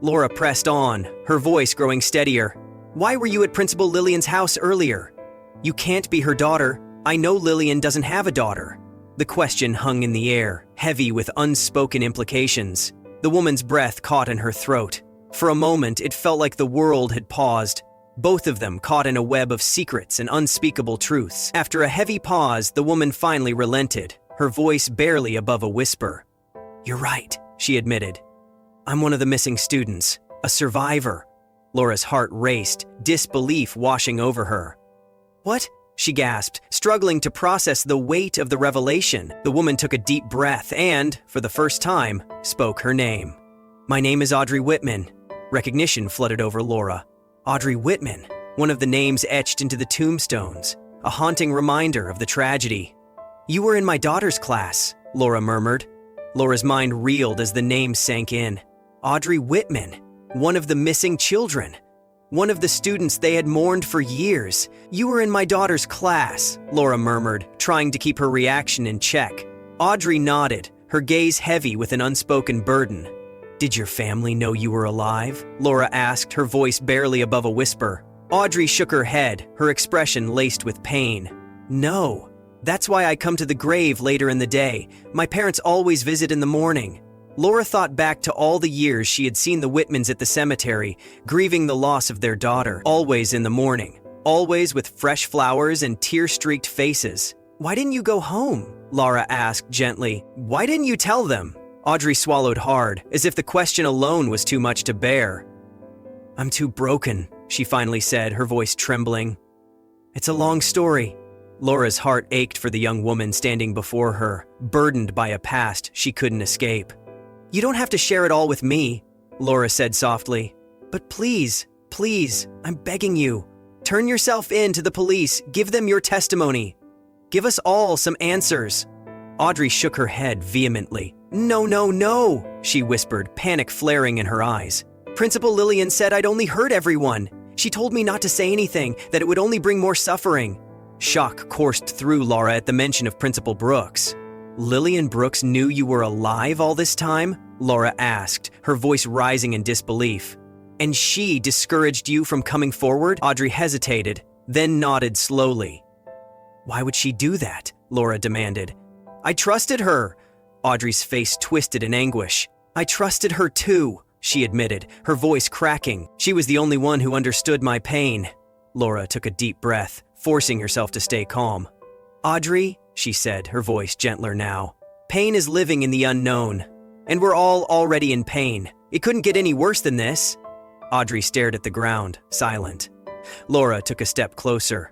Laura pressed on, her voice growing steadier. "Why were you at Principal Lillian's house earlier? You can't be her daughter. I know Lillian doesn't have a daughter." The question hung in the air, heavy with unspoken implications. The woman's breath caught in her throat. For a moment, it felt like the world had paused. Both of them caught in a web of secrets and unspeakable truths. After a heavy pause, the woman finally relented, her voice barely above a whisper. "You're right," she admitted. "I'm one of the missing students, a survivor." Laura's heart raced, disbelief washing over her. "What?" she gasped, struggling to process the weight of the revelation. The woman took a deep breath and, for the first time, spoke her name. "My name is Audrey Whitman." Recognition flooded over Laura. Audrey Whitman, one of the names etched into the tombstones, a haunting reminder of the tragedy. "You were in my daughter's class," Laura murmured. Laura's mind reeled as the name sank in. Audrey Whitman, one of the missing children. One of the students they had mourned for years. "You were in my daughter's class," Laura murmured, trying to keep her reaction in check. Audrey nodded, her gaze heavy with an unspoken burden. "Did your family know you were alive?" Laura asked, her voice barely above a whisper. Audrey shook her head, her expression laced with pain. "No. That's why I come to the grave later in the day. My parents always visit in the morning." Laura thought back to all the years she had seen the Whitmans at the cemetery, grieving the loss of their daughter, always in the morning, always with fresh flowers and tear-streaked faces. "Why didn't you go home?" Laura asked gently. "Why didn't you tell them?" Audrey swallowed hard, as if the question alone was too much to bear. "I'm too broken," she finally said, her voice trembling. "It's a long story." Laura's heart ached for the young woman standing before her, burdened by a past she couldn't escape. "You don't have to share it all with me," Laura said softly. "But please, please, I'm begging you. Turn yourself in to the police, give them your testimony. Give us all some answers." Audrey shook her head vehemently. "No, no, no," she whispered, panic flaring in her eyes. Principal Lillian said I'd only hurt everyone. She told me not to say anything, that it would only bring more suffering. Shock coursed through Laura at the mention of Principal Brooks. Lillian Brooks knew you were alive all this time? Laura asked, her voice rising in disbelief. And she discouraged you from coming forward? Audrey hesitated, then nodded slowly. Why would she do that? Laura demanded. I trusted her. Audrey's face twisted in anguish. I trusted her too, she admitted, her voice cracking. She was the only one who understood my pain. Laura took a deep breath, forcing herself to stay calm. Audrey, she said, her voice gentler now, pain is living in the unknown, and we're all already in pain. It couldn't get any worse than this. Audrey stared at the ground, silent. Laura took a step closer.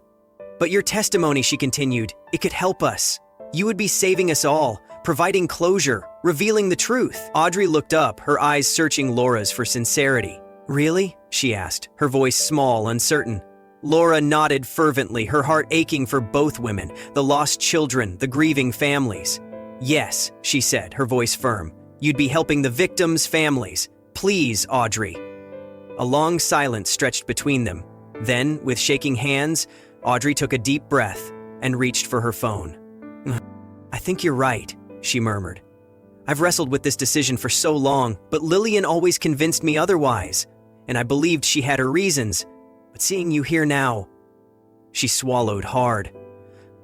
But your testimony, she continued, it could help us. You would be saving us all, providing closure, revealing the truth. Audrey looked up, her eyes searching Laura's for sincerity. Really? She asked, her voice small, uncertain. Laura nodded fervently, her heart aching for both women, the lost children, the grieving families. Yes, she said, her voice firm. You'd be helping the victims' families. Please, Audrey. A long silence stretched between them. Then, with shaking hands, Audrey took a deep breath and reached for her phone. I think you're right, she murmured. I've wrestled with this decision for so long, but Lillian always convinced me otherwise, and I believed she had her reasons. But seeing you here now... She swallowed hard.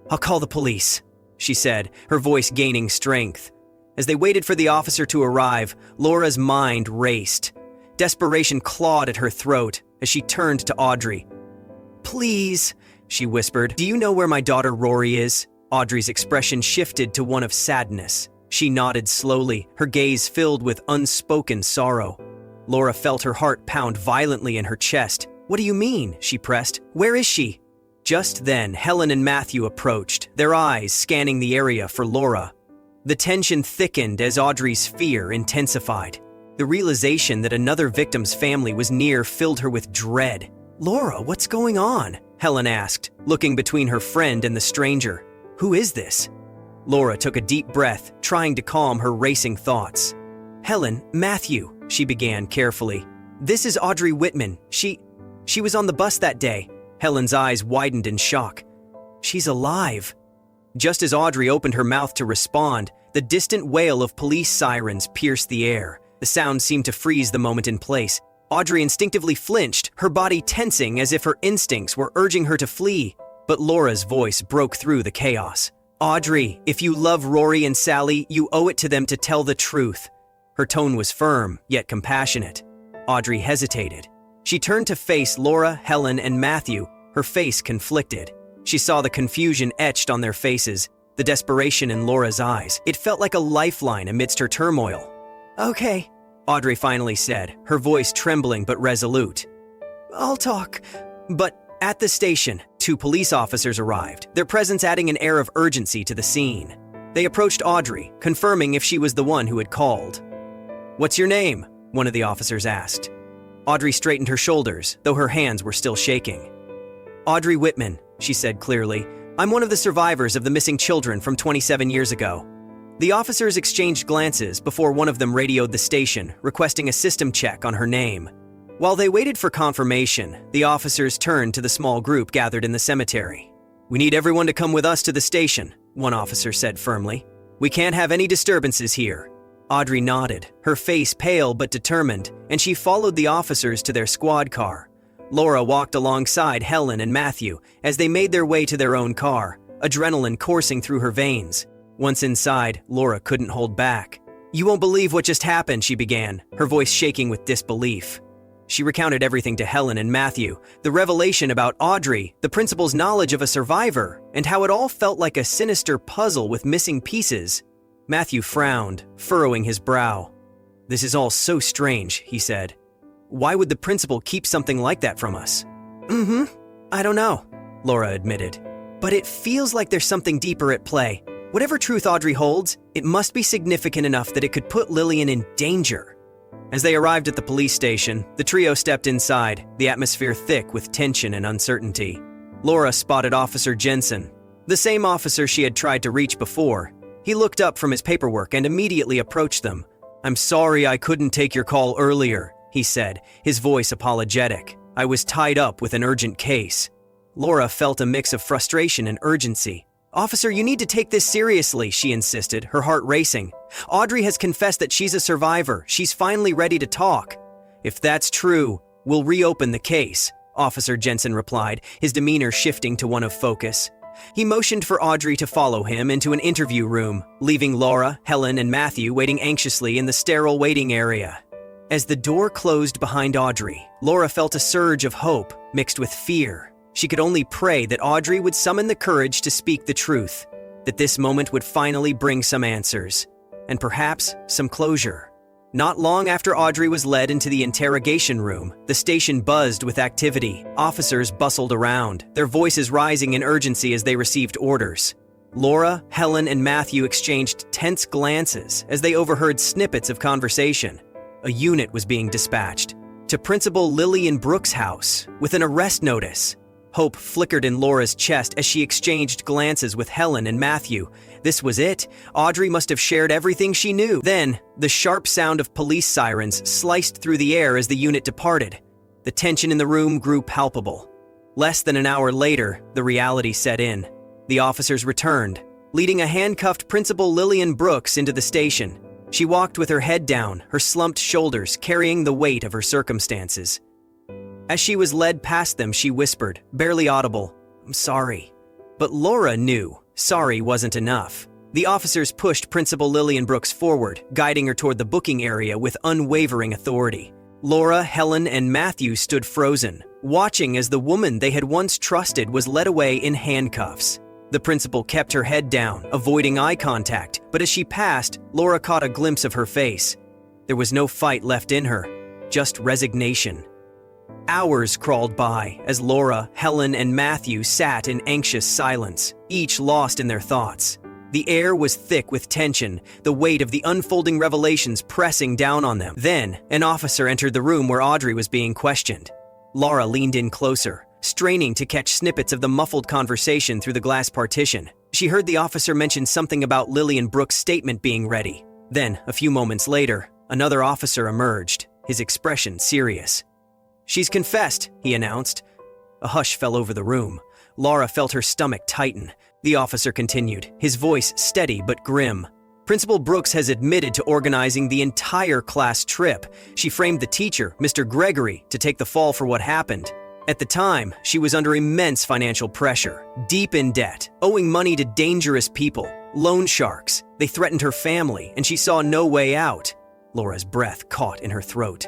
I'll call the police, she said, her voice gaining strength. As they waited for the officer to arrive, Laura's mind raced. Desperation clawed at her throat as she turned to Audrey. Please, she whispered, do you know where my daughter Rory is? Audrey's expression shifted to one of sadness. She nodded slowly, her gaze filled with unspoken sorrow. Laura felt her heart pound violently in her chest. What do you mean? She pressed. Where is she? Just then, Helen and Matthew approached, their eyes scanning the area for Laura. The tension thickened as Audrey's fear intensified. The realization that another victim's family was near filled her with dread. Laura, what's going on? Helen asked, looking between her friend and the stranger. Who is this? Laura took a deep breath, trying to calm her racing thoughts. Helen, Matthew, she began carefully. This is Audrey Whitman. She was on the bus that day. Helen's eyes widened in shock. She's alive. Just as Audrey opened her mouth to respond, the distant wail of police sirens pierced the air. The sound seemed to freeze the moment in place. Audrey instinctively flinched, her body tensing as if her instincts were urging her to flee. But Laura's voice broke through the chaos. Audrey, if you love Rory and Sally, you owe it to them to tell the truth. Her tone was firm, yet compassionate. Audrey hesitated. She turned to face Laura, Helen, and Matthew, her face conflicted. She saw the confusion etched on their faces, the desperation in Laura's eyes. It felt like a lifeline amidst her turmoil. Okay, Audrey finally said, her voice trembling but resolute. I'll talk. But at the station, 2 police officers arrived, their presence adding an air of urgency to the scene. They approached Audrey, confirming if she was the one who had called. What's your name? One of the officers asked. Audrey straightened her shoulders, though her hands were still shaking. Audrey Whitman, she said clearly. I'm one of the survivors of the missing children from 27 years ago. The officers exchanged glances before one of them radioed the station, requesting a system check on her name. While they waited for confirmation, the officers turned to the small group gathered in the cemetery. We need everyone to come with us to the station, one officer said firmly. We can't have any disturbances here. Audrey nodded, her face pale but determined, and she followed the officers to their squad car. Laura walked alongside Helen and Matthew as they made their way to their own car, adrenaline coursing through her veins. Once inside, Laura couldn't hold back. You won't believe what just happened, she began, her voice shaking with disbelief. She recounted everything to Helen and Matthew, the revelation about Audrey, the principal's knowledge of a survivor, and how it all felt like a sinister puzzle with missing pieces. Matthew frowned, furrowing his brow. This is all so strange, he said. Why would the principal keep something like that from us? I don't know, Laura admitted. But it feels like there's something deeper at play. Whatever truth Audrey holds, it must be significant enough that it could put Lillian in danger. As they arrived at the police station, the trio stepped inside, the atmosphere thick with tension and uncertainty. Laura spotted Officer Jensen, the same officer she had tried to reach before. He looked up from his paperwork and immediately approached them. I'm sorry I couldn't take your call earlier, he said, his voice apologetic. "I was tied up with an urgent case." Laura felt a mix of frustration and urgency. "Officer, you need to take this seriously," she insisted, her heart racing. "Audrey has confessed that she's a survivor. She's finally ready to talk." "If that's true, we'll reopen the case," Officer Jensen replied, his demeanor shifting to one of focus. He motioned for Audrey to follow him into an interview room, leaving Laura, Helen, and Matthew waiting anxiously in the sterile waiting area. As the door closed behind Audrey, Laura felt a surge of hope mixed with fear. She could only pray that Audrey would summon the courage to speak the truth, that this moment would finally bring some answers, and perhaps some closure. Not long after Audrey was led into the interrogation room, the station buzzed with activity. Officers bustled around, their voices rising in urgency as they received orders. Laura, Helen, and Matthew exchanged tense glances as they overheard snippets of conversation. A unit was being dispatched to Principal Lillian Brooks' house with an arrest notice. Hope flickered in Laura's chest as she exchanged glances with Helen and Matthew. This was it. Audrey must have shared everything she knew. Then, the sharp sound of police sirens sliced through the air as the unit departed. The tension in the room grew palpable. Less than an hour later, the reality set in. The officers returned, leading a handcuffed Principal Lillian Brooks into the station. She walked with her head down, her slumped shoulders carrying the weight of her circumstances. As she was led past them, she whispered, barely audible, "I'm sorry." But Laura knew sorry wasn't enough. The officers pushed Principal Lillian Brooks forward, guiding her toward the booking area with unwavering authority. Laura, Helen, and Matthew stood frozen, watching as the woman they had once trusted was led away in handcuffs. The principal kept her head down, avoiding eye contact, but as she passed, Laura caught a glimpse of her face. There was no fight left in her, just resignation. Hours crawled by as Laura, Helen, and Matthew sat in anxious silence, each lost in their thoughts. The air was thick with tension, the weight of the unfolding revelations pressing down on them. Then, an officer entered the room where Audrey was being questioned. Laura leaned in closer, straining to catch snippets of the muffled conversation through the glass partition. She heard the officer mention something about Lillian Brooks' statement being ready. Then, a few moments later, another officer emerged, his expression serious. "She's confessed," he announced. A hush fell over the room. Laura felt her stomach tighten. The officer continued, his voice steady but grim. "Principal Brooks has admitted to organizing the entire class trip. She framed the teacher, Mr. Gregory, to take the fall for what happened. At the time, she was under immense financial pressure, deep in debt, owing money to dangerous people, loan sharks. They threatened her family, and she saw no way out." Laura's breath caught in her throat.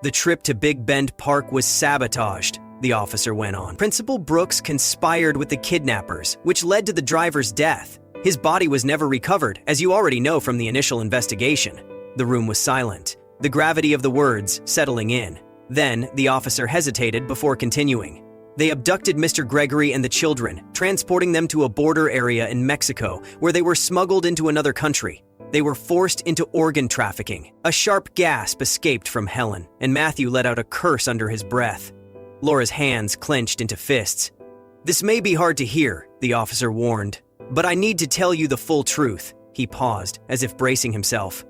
"The trip to Big Bend Park was sabotaged," the officer went on. "Principal Brooks conspired with the kidnappers, which led to the driver's death. His body was never recovered, as you already know from the initial investigation." The room was silent, the gravity of the words settling in. Then, the officer hesitated before continuing. "They abducted Mr. Gregory and the children, transporting them to a border area in Mexico, where they were smuggled into another country. They were forced into organ trafficking." A sharp gasp escaped from Helen, and Matthew let out a curse under his breath. Laura's hands clenched into fists. "This may be hard to hear," the officer warned, "but I need to tell you the full truth." He paused, as if bracing himself.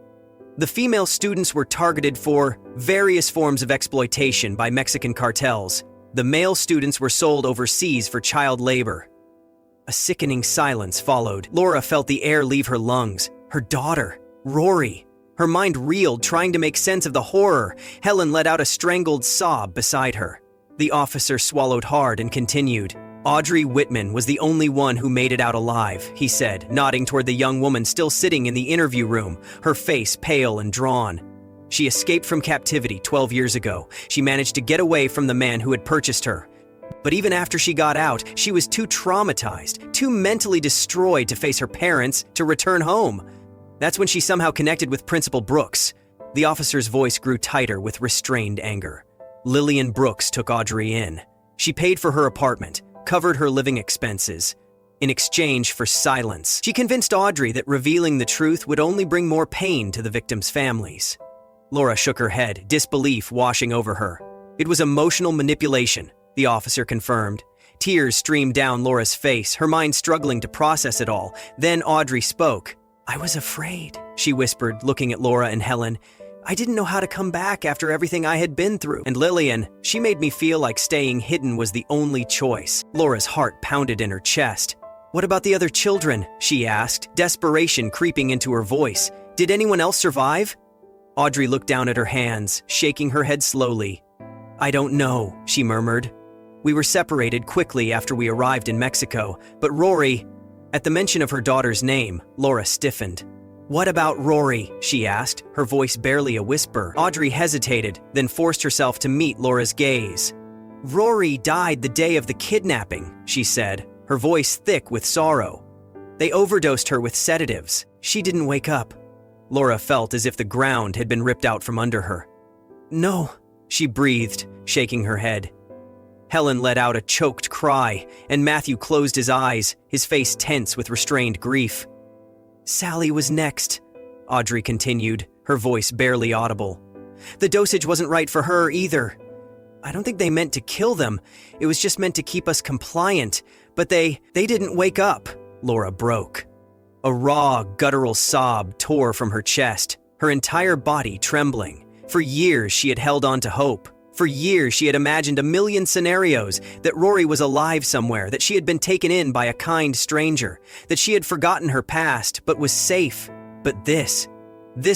"The female students were targeted for various forms of exploitation by Mexican cartels. The male students were sold overseas for child labor." A sickening silence followed. Laura felt the air leave her lungs. Her daughter, Rory. Her mind reeled, trying to make sense of the horror. Helen let out a strangled sob beside her. The officer swallowed hard and continued. "Audrey Whitman was the only one who made it out alive," he said, nodding toward the young woman still sitting in the interview room, her face pale and drawn. "She escaped from captivity 12 years ago. She managed to get away from the man who had purchased her. But even after she got out, she was too traumatized, too mentally destroyed to face her parents, to return home. That's when she somehow connected with Principal Brooks." The officer's voice grew tighter with restrained anger. "Lillian Brooks took Audrey in. She paid for her apartment, covered her living expenses. In exchange for silence, she convinced Audrey that revealing the truth would only bring more pain to the victims' families." Laura shook her head, disbelief washing over her. "It was emotional manipulation," the officer confirmed. Tears streamed down Laura's face, her mind struggling to process it all. Then Audrey spoke. "I was afraid," she whispered, looking at Laura and Helen. I didn't know how to come back after everything I had been through. And Lillian, she made me feel like staying hidden was the only choice. Laura's heart pounded in her chest. What about the other children? She asked, desperation creeping into her voice. Did anyone else survive? Audrey looked down at her hands, shaking her head slowly. I don't know, she murmured. We were separated quickly after we arrived in Mexico, but Rory… At the mention of her daughter's name, Laura stiffened. What about Rory? She asked, her voice barely a whisper. Audrey hesitated, then forced herself to meet Laura's gaze. Rory died the day of the kidnapping, she said, her voice thick with sorrow. They overdosed her with sedatives. She didn't wake up. Laura felt as if the ground had been ripped out from under her. No, she breathed, shaking her head. Helen let out a choked cry, and Matthew closed his eyes, his face tense with restrained grief. Sally was next, Audrey continued, her voice barely audible. The dosage wasn't right for her either. I don't think they meant to kill them. It was just meant to keep us compliant. But they didn't wake up, Laura broke. A raw, guttural sob tore from her chest, her entire body trembling. For years she had held on to hope. For years she had imagined a million scenarios, that Rory was alive somewhere, that she had been taken in by a kind stranger, that she had forgotten her past but was safe. But this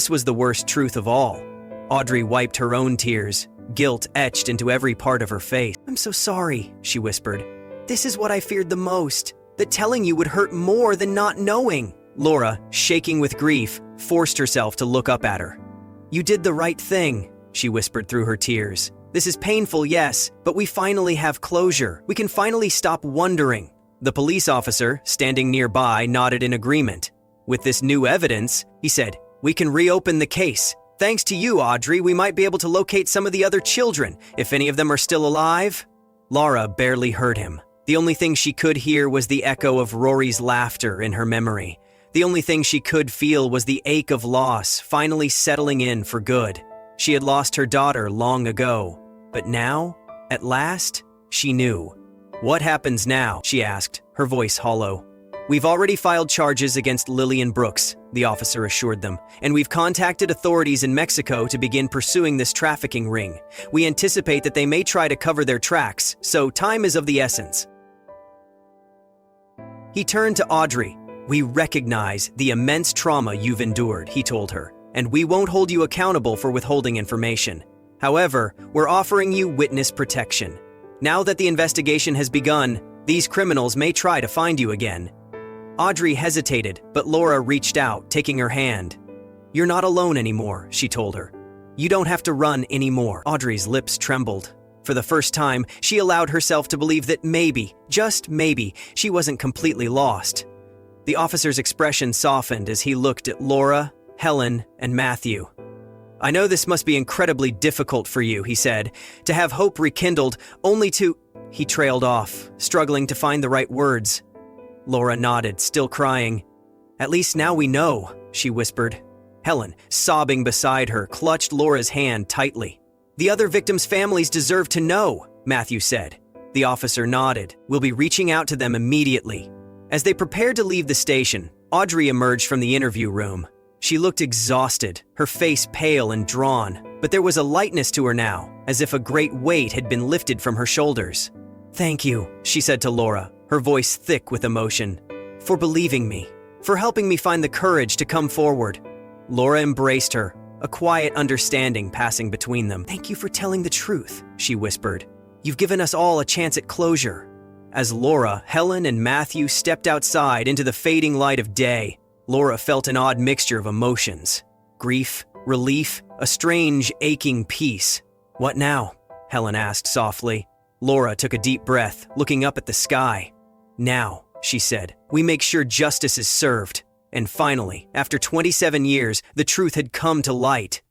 was the worst truth of all. Audrey wiped her own tears, guilt etched into every part of her face. I'm so sorry, she whispered. This is what I feared the most, that telling you would hurt more than not knowing. Laura, shaking with grief, forced herself to look up at her. You did the right thing, she whispered through her tears. This is painful, yes, but we finally have closure. We can finally stop wondering. The police officer, standing nearby, nodded in agreement. With this new evidence, he said, we can reopen the case. Thanks to you, Audrey, we might be able to locate some of the other children, if any of them are still alive. Laura barely heard him. The only thing she could hear was the echo of Rory's laughter in her memory. The only thing she could feel was the ache of loss finally settling in for good. She had lost her daughter long ago. But now, at last, she knew. What happens now? She asked, her voice hollow. We've already filed charges against Lillian Brooks, the officer assured them, and we've contacted authorities in Mexico to begin pursuing this trafficking ring. We anticipate that they may try to cover their tracks, so time is of the essence. He turned to Audrey. We recognize the immense trauma you've endured, he told her, and we won't hold you accountable for withholding information. However, we're offering you witness protection. Now that the investigation has begun, these criminals may try to find you again. Audrey hesitated, but Laura reached out, taking her hand. You're not alone anymore, she told her. You don't have to run anymore. Audrey's lips trembled. For the first time, she allowed herself to believe that maybe, just maybe, she wasn't completely lost. The officer's expression softened as he looked at Laura, Helen, and Matthew. I know this must be incredibly difficult for you, he said, to have hope rekindled, only to… He trailed off, struggling to find the right words. Laura nodded, still crying. At least now we know, she whispered. Helen, sobbing beside her, clutched Laura's hand tightly. The other victims' families deserve to know, Matthew said. The officer nodded. We'll be reaching out to them immediately. As they prepared to leave the station, Audrey emerged from the interview room. She looked exhausted, her face pale and drawn, but there was a lightness to her now, as if a great weight had been lifted from her shoulders. Thank you, she said to Laura, her voice thick with emotion, for believing me, for helping me find the courage to come forward. Laura embraced her, a quiet understanding passing between them. Thank you for telling the truth, she whispered. You've given us all a chance at closure. As Laura, Helen, and Matthew stepped outside into the fading light of day, Laura felt an odd mixture of emotions. Grief, relief, a strange, aching peace. What now? Helen asked softly. Laura took a deep breath, looking up at the sky. Now, she said, we make sure justice is served. And finally, after 27 years, the truth had come to light.